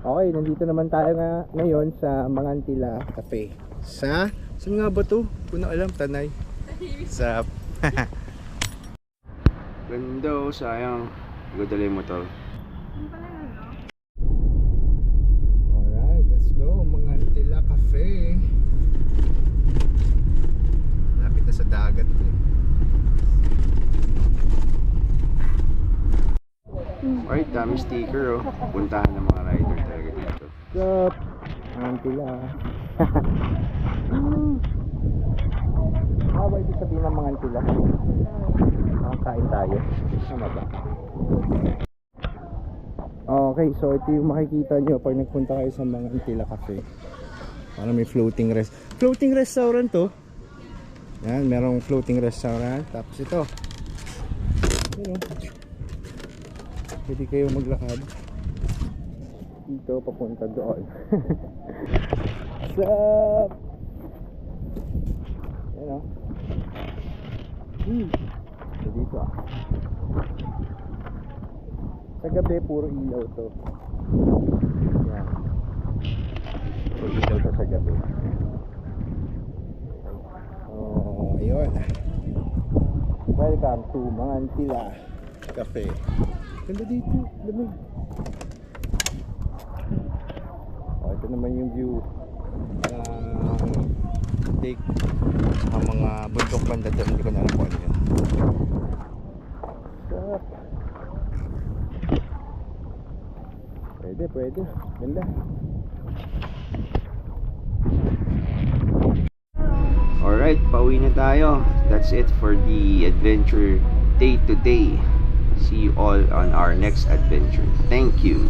Okay, nandito naman tayo ngayon sa Mangantila Cafe. Saan nga ba to? Kung na alam, Tanay. Sa ganda oh, sayang. Gadala yung motor. Alright, let's go. Mangantila Cafe. Lapit na sa dagat eh. Alright, dami sticker oh. Puntahan ng mga rider talaga dito. Sup? Mangantila. Ano ba ibig sabihin ng Mangantila? Nakakain tayo. Tama ba? Okay, so ito yung makikita nyo pag nagpunta kayo sa Mangantila Cafe. Parang may floating restaurant to. Yan, merong floating restaurant. Tapos ito, yun o, pwede kayo maglakad dito papunta doon. Sup? Yan o. So dito ah. Sa gabi puro ilaw to. Yan. Puro ilaw to sa gabi. Oh, ayun. Welcome to Mangantila Cafe. Ganda dito, lamig. Oh, ito naman yung view. Take ang mga bundok banda doon, hindi ko na alam kung ano yun. Stop. Pwede, ganda. Alright, pauwi na tayo. That's it for the adventure day to day. See you all on our next adventure. Thank you.